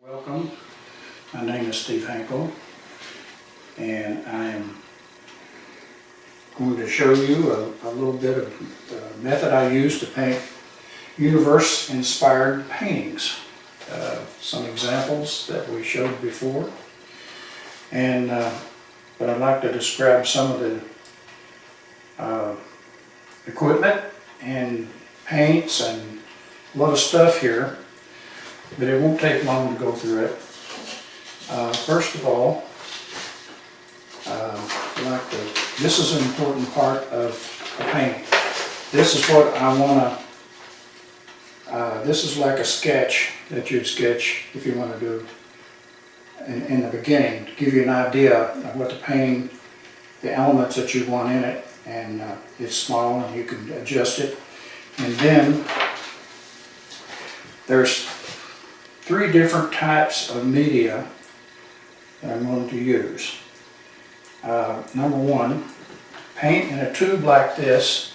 Welcome. My name is Steve Hankal, and I am going to show you a little bit of the method I use to paint universe-inspired paintings. Some examples that we showed before, and but I'd like to describe some of the equipment and paints and a lot of stuff here, but it won't take long to go through it. First of all, this is an important part of a painting. This is what I want to, this is like a sketch that you'd sketch if you want to do in the beginning, to give you an idea of what the painting, the elements that you want in it, and it's small and you can adjust it. And then there's 3 different types of media that I'm going to use. Number 1, paint in a tube like this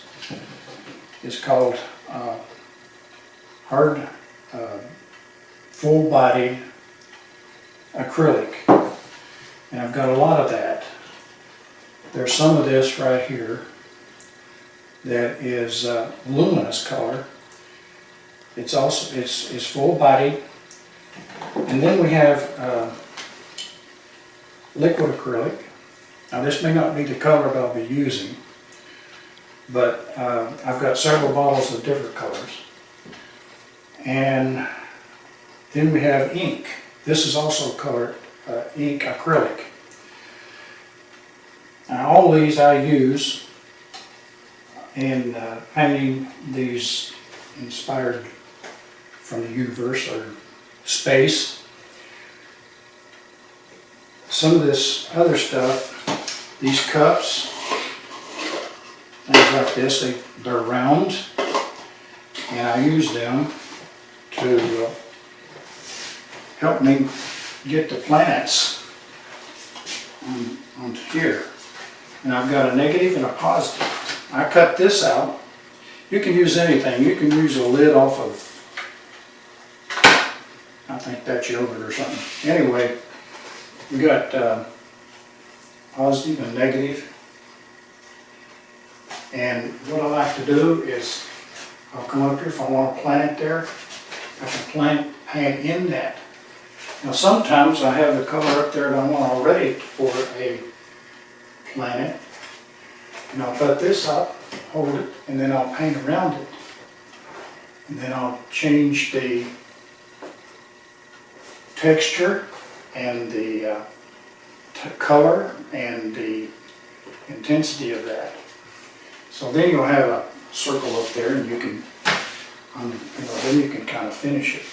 is called hard, full-bodied acrylic, and I've got a lot of that. There's some of this right here that is luminous color. It's also it's full-bodied, and then we have liquid acrylic. Now this may not be the color that I'll be using, but I've got several bottles of different colors. And then we have ink. This is also colored ink acrylic. Now all these I use in painting these inspired from the universe or space. Some of this other stuff, these cups, things like this, they're round, and I use them to help me get the planets onto here. And I've got a negative and a positive. I cut this out. You can use anything. You can use a lid off of, I think that's yogurt or something. Anyway, we got positive and negative. And what I like to do is, I'll come up here, if I want to plant there, I can paint in that. Now sometimes I have the color up there that I want already for a planet, and I'll put this up, hold it, and then I'll paint around it. And then I'll change the texture and the color and the intensity of that. So then you'll have a circle up there, and you can, then you can kind of finish it.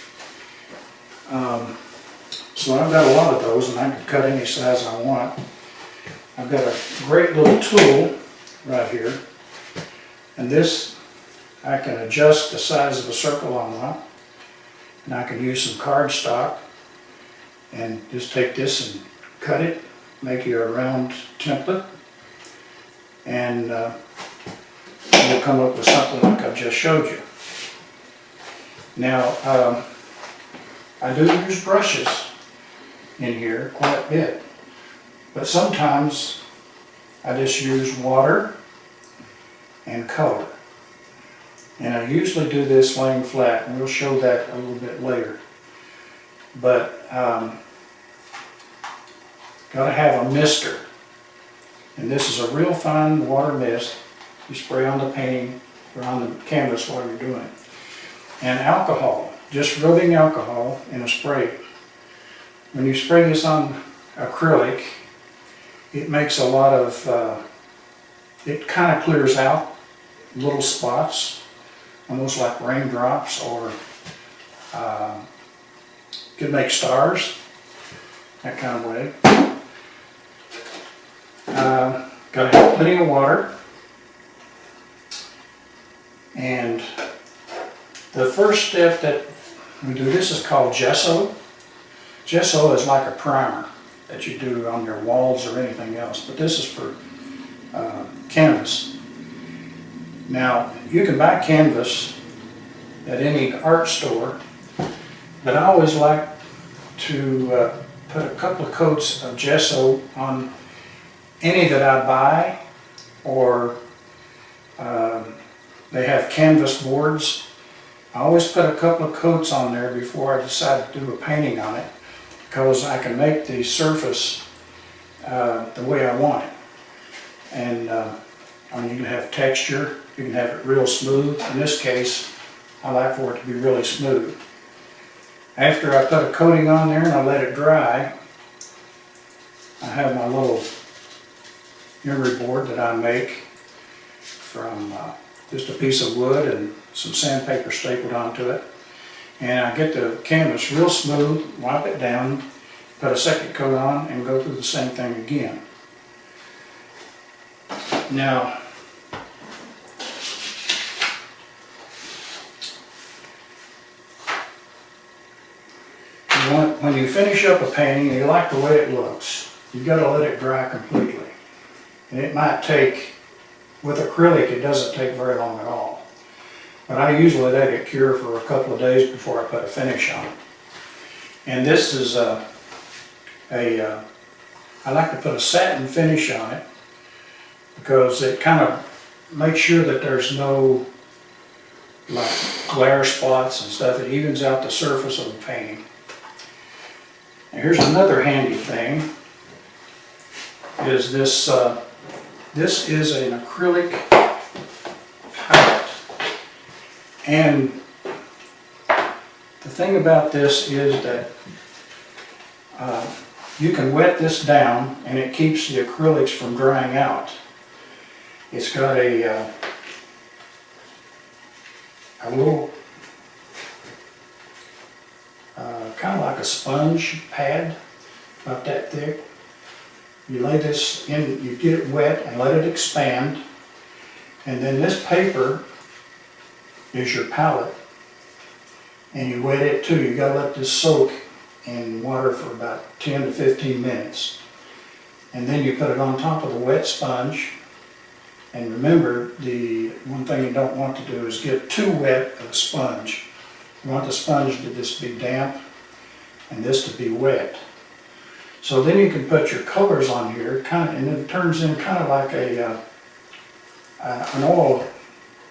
So I've got a lot of those, and I can cut any size I want. I've got a great little tool right here, and this I can adjust the size of a circle I want, and I can use some cardstock and just take this and cut it, make you a round template, and we'll come up with something like I just showed you. Now I do use brushes in here quite a bit, but sometimes I just use water and color, and I usually do this laying flat, and we'll show that a little bit later. But got to have a mister, and this is a real fine water mist. You spray on the painting or on the canvas while you're doing it. And alcohol, just rubbing alcohol in a spray. When you spray this on acrylic, it makes a lot of, it kind of clears out little spots, almost like raindrops, or could make stars, that kind of way. Got to have plenty of water. And the first step that we do, this is called gesso. Gesso is like a primer that you do on your walls or anything else, but this is for canvas. Now, you can buy canvas at any art store, but I always like to put a couple of coats of gesso on any that I buy, or they have canvas boards. I always put a couple of coats on there before I decide to do a painting on it, because I can make the surface the way I want it. And I mean, you can have texture, you can have it real smooth. In this case, I like for it to be really smooth. After I put a coating on there and I let it dry, I have my little emery board that I make from just a piece of wood and some sandpaper stapled onto it. And I get the canvas real smooth, wipe it down, put a second coat on, and go through the same thing again. Now, when you finish up a painting and you like the way it looks, you've got to let it dry completely. And it might take, with acrylic, it doesn't take very long at all. But I usually let it cure for a couple of days before I put a finish on it. And this is I like to put a satin finish on it, because it kind of makes sure that there's no like glare spots and stuff. It evens out the surface of the painting. And here's another handy thing, is this, this is an acrylic palette. And the thing about this is that you can wet this down and it keeps the acrylics from drying out. It's got a little kind of like a sponge pad, about that thick. You lay this in, you get it wet and let it expand, and then this paper is your palette, and you wet it too. You gotta let this soak in water for about 10 to 15 minutes, and then you put it on top of the wet sponge. And remember, the one thing you don't want to do is get too wet of a sponge. You want the sponge to just be damp and this to be wet. So then you can put your colors on here, kind of, and it turns in kind of like an oil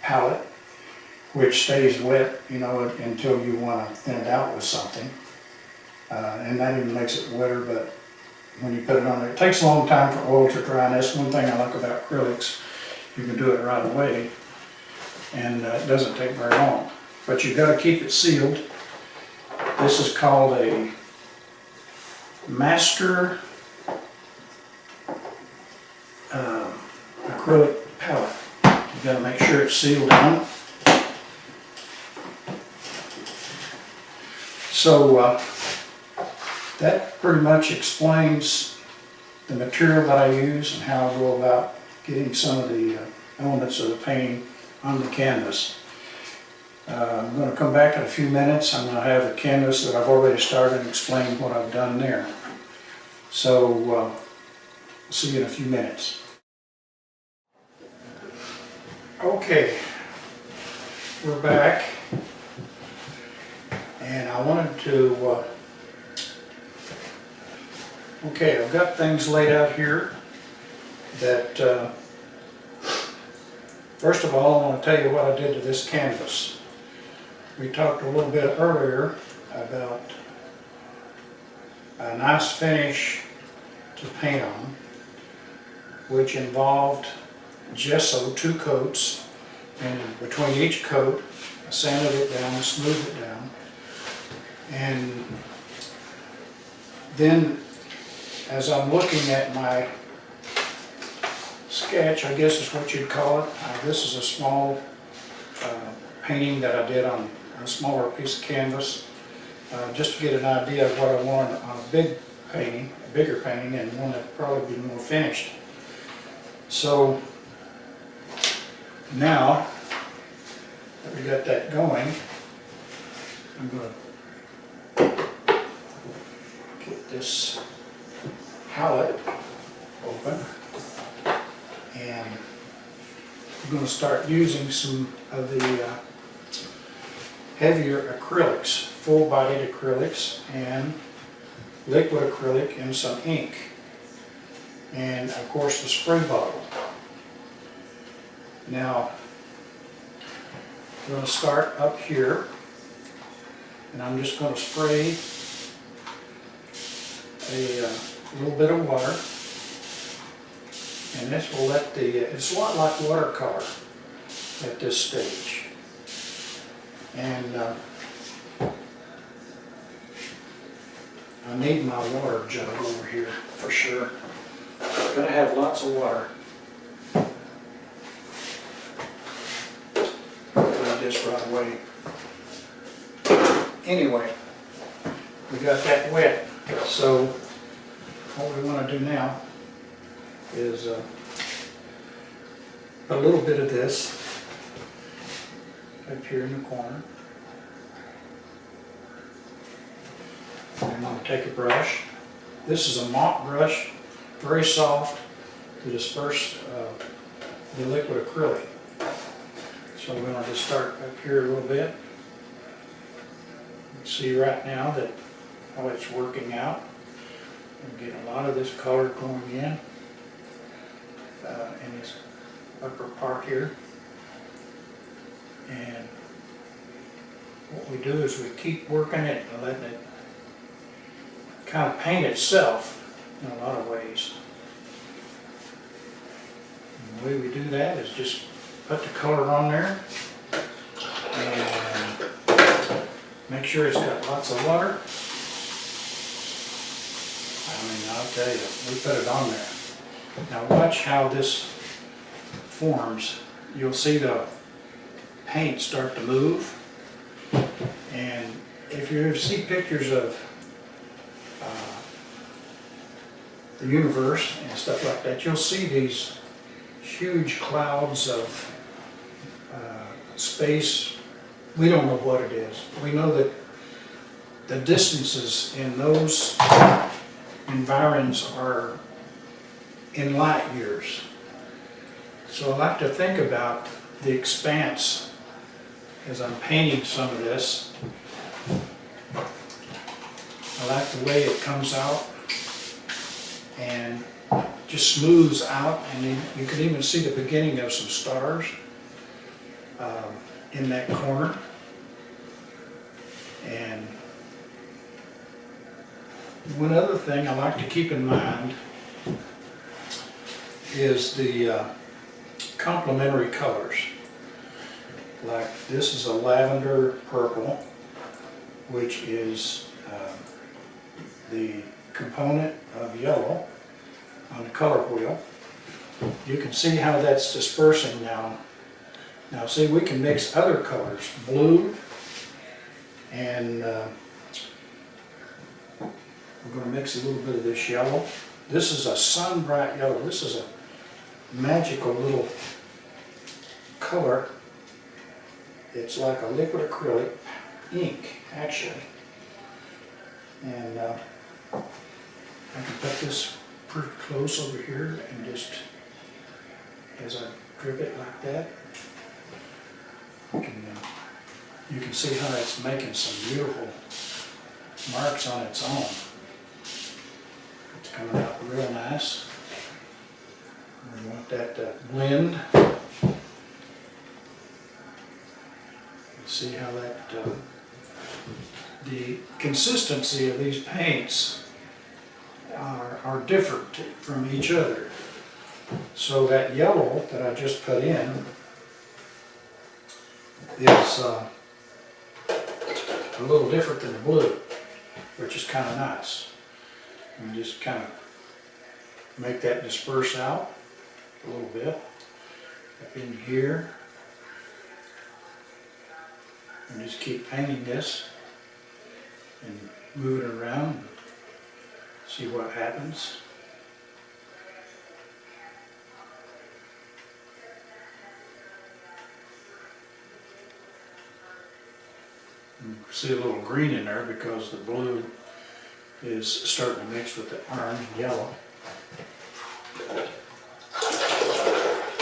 palette, which stays wet, you know, until you want to thin it out with something. And that even makes it wetter, but when you put it on there, it takes a long time for oil to dry, and that's one thing I like about acrylics. You can do it right away, and it doesn't take very long. But you've got to keep it sealed. This is called a master acrylic palette. You've got to make sure it's sealed down. So that pretty much explains the material that I use and how I go about getting some of the elements of the painting on the canvas. I'm going to come back in a few minutes. I'm going to have a canvas that I've already started and explain what I've done there. So we'll see you in a few minutes. Okay, we're back, and I wanted to, okay, I've got things laid out here that, first of all, I want to tell you what I did to this canvas. We talked a little bit earlier about a nice finish to paint on, which involved gesso, 2 coats, and between each coat I sanded it down, smoothed it down, and then as I'm looking at my sketch, I guess is what you'd call it. This is a small painting that I did on a smaller piece of canvas, just to get an idea of what I wanted on a big painting, a bigger painting, and one that would probably be more finished. So now that we got that going, I'm going to get this palette open, and I'm going to start using some of the heavier acrylics, full-bodied acrylics, and liquid acrylic and some ink. And of course the spray bottle. Now, I'm going to start up here, and I'm just going to spray a little bit of water, and this will let it's a lot like watercolor at this stage. And I need my water jug over here for sure. I'm going to have lots of water. This right away. Anyway, we got that wet, so what we want to do now is a little bit of this up here in the corner. And I'm going to take a brush. This is a mop brush, very soft, to disperse the liquid acrylic. So we're going to just start up here a little bit. You can see right now that how it's working out. We're getting a lot of this color going in this upper part here. And what we do is we keep working it and letting it kind of paint itself in a lot of ways. And the way we do that is just put the color on there and make sure it's got lots of water. I mean, I'll tell you, we put it on there. Now watch how this forms. You'll see the paint start to move. And if you see pictures of the universe and stuff like that, you'll see these huge clouds of space. We don't know what it is. We know that the distances in those environs are in light years. So I like to think about the expanse as I'm painting some of this. I like the way it comes out and just smooths out, and you can even see the beginning of some stars in that corner. And one other thing I like to keep in mind is the complementary colors. Like this is a lavender purple, which is the component of yellow on the color wheel. You can see how that's dispersing now. Now see, we can mix other colors, blue, and we're going to mix a little bit of this yellow. This is a sun bright yellow. This is a magical little color. It's like a liquid acrylic ink, actually. And I can put this pretty close over here and just, as I drip it like that, you can see how it's making some beautiful marks on its own. It's coming out real nice. We want that to blend. See how that, the consistency of these paints are different from each other. So that yellow that I just put in is a little different than the blue, which is kind of nice. And just kind of make that disperse out a little bit up in here. And just keep painting this and move it around and see what happens. And see a little green in there because the blue is starting to mix with the orange and yellow.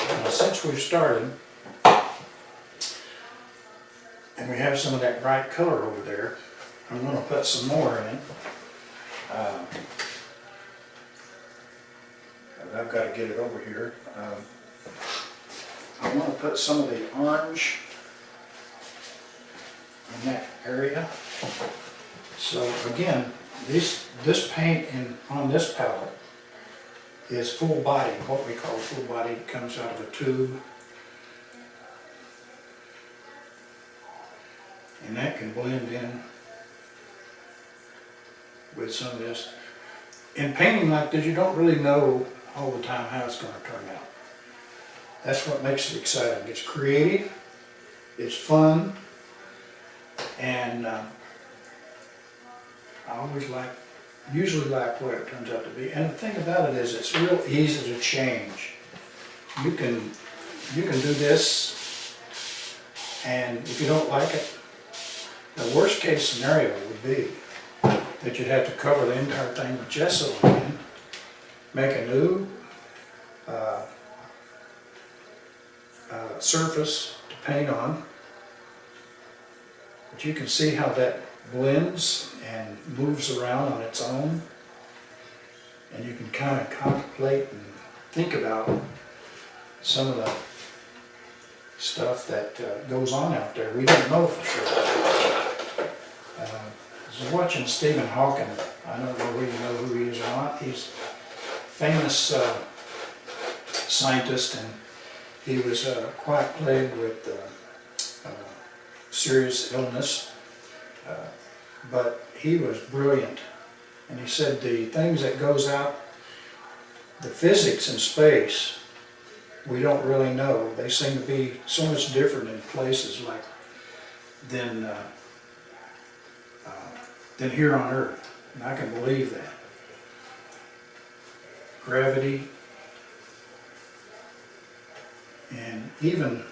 Now, since we've started, and we have some of that bright color over there, I'm going to put some more in it. Um, I've got to get it over here. I want to put some of the orange in that area. So again, this paint on this palette is full body, what we call full body. It comes out of a tube. And that can blend in with some of this. In painting like this, you don't really know all the time how it's going to turn out. That's what makes it exciting. It's creative, it's fun, and I usually like what it turns out to be. And the thing about it is, it's real easy to change. You can do this, and if you don't like it, the worst case scenario would be that you'd have to cover the entire thing with gesso again, make a new surface to paint on. But you can see how that blends and moves around on its own, and you can kind of contemplate and think about some of the stuff that goes on out there. We don't know for sure. I was watching Stephen Hankal. I don't know whether you know who he is or not. He's a famous scientist, and he was quite plagued with serious illness, but he was brilliant. And he said the things that goes out, the physics in space, we don't really know. They seem to be so much different in places like than here on Earth, and I can believe that. Gravity, and even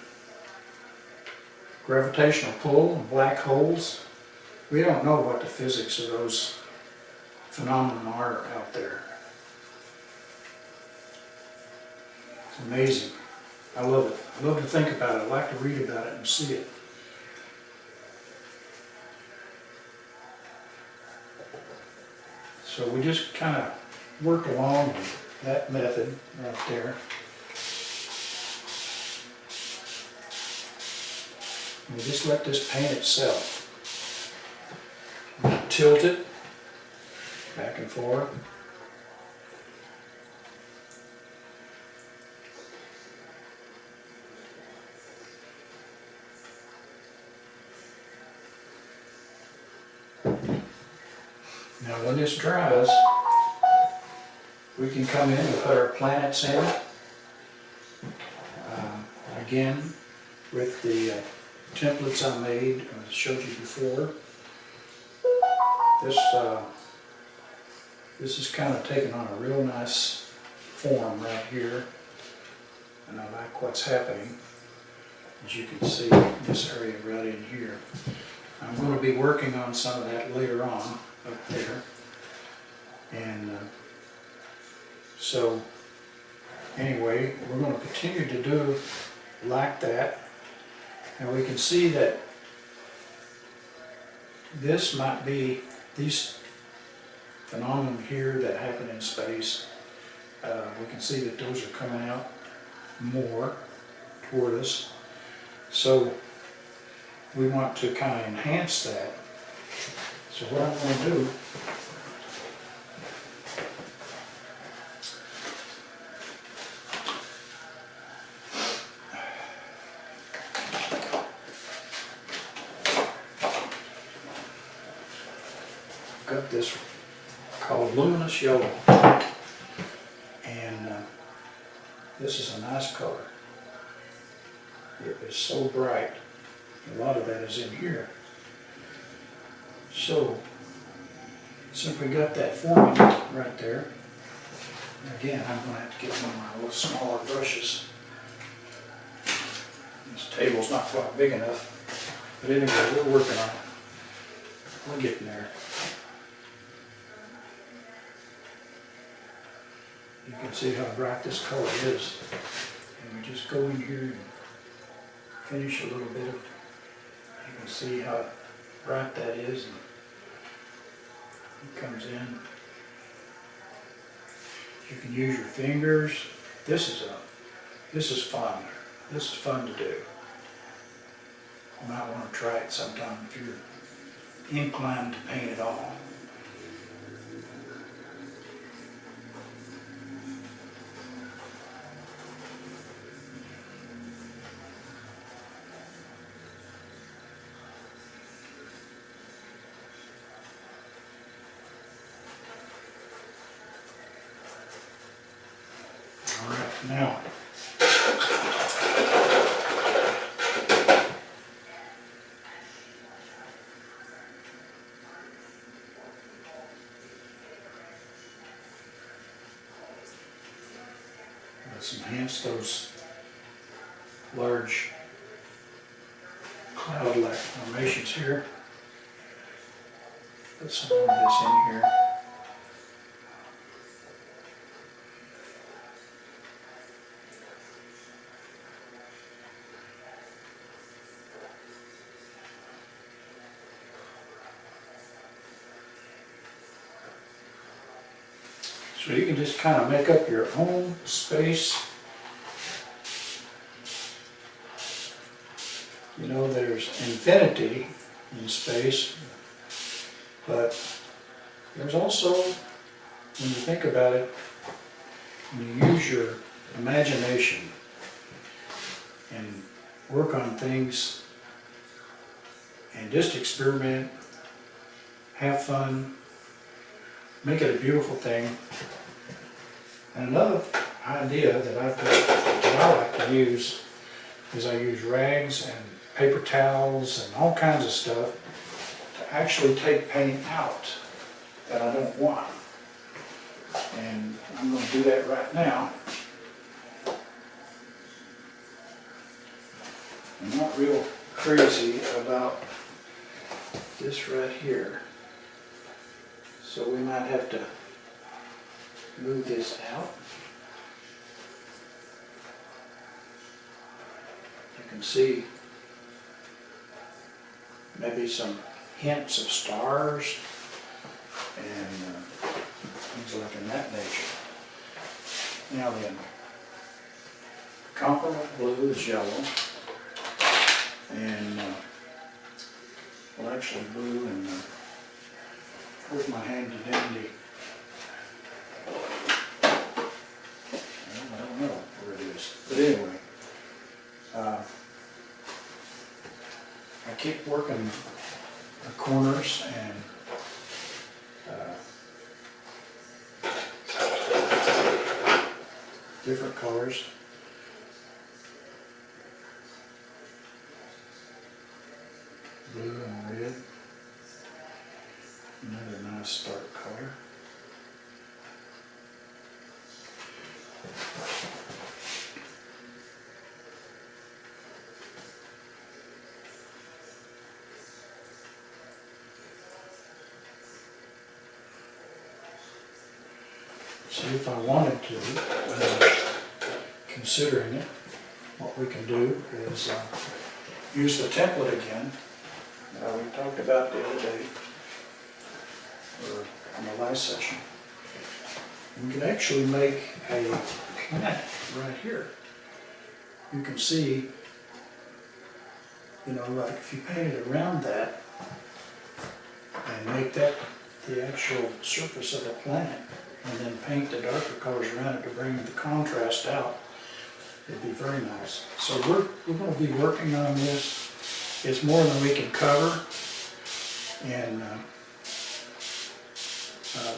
gravitational pull and black holes. We don't know what the physics of those phenomena are out there. It's amazing. I love it. I love to think about it. I like to read about it and see it. So we just kind of work along with that method right there. We just let this paint itself. Tilt it back and forth. Now when this dries, we can come in and put our planets in. Again, with the templates I made, I showed you before. This is kind of taking on a real nice form right here, and I like what's happening. As you can see, this area right in here. I'm going to be working on some of that later on up there, and so anyway, we're going to continue to do like that, and we can see that this might be these phenomena here that happen in space. We can see that those are coming out more toward us, so we want to kind of enhance that. So what I'm going to do, I've got this called luminous yellow, and this is a nice color. It is so bright. A lot of that is in here. So, simply got that forming right there. Again, I'm going to have to get one of my little smaller brushes. This table's not quite big enough, but anyway, we're working on it. We're getting there. You can see how bright this color is. And we just go in here and finish a little bit of, you can see how bright that is, and it comes in. You can use your fingers. This is fun. This is fun to do. You might want to try it sometime if you're inclined to paint at all. All right, now let's enhance those large cloud-like formations here. Put some more of this in here. So you can just kind of make up your own space. You know, there's infinity in space, but there's also, when you think about it, when you use your imagination and work on things and just experiment, have fun, make it a beautiful thing. And another idea that I like to use is I use rags and paper towels and all kinds of stuff to actually take paint out that I don't want. And I'm going to do that right now. I'm not real crazy about this right here. So we might have to move this out. You can see maybe some hints of stars and things like in that nature. Now then, complement blue is yellow, and well, actually blue and where's my handy dandy? I don't know where it is, but anyway, I keep working the corners and different colors. Blue and red. Another nice dark color. See, if I wanted to, considering it, what we can do is use the template again that we talked about the other day, or in the last session. We can actually make a planet right here. You can see, you know, like if you painted around that and make that the actual surface of the planet, and then paint the darker colors around it to bring the contrast out, it'd be very nice. So we're going to be working on this. It's more than we can cover in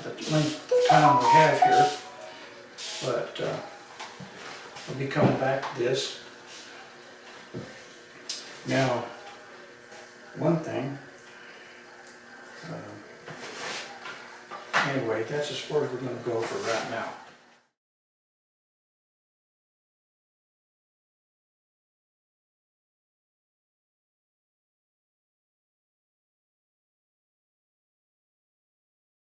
the length of time we have here, but we'll be coming back to this. Now, one thing, anyway, that's as far as we're going to go for right now.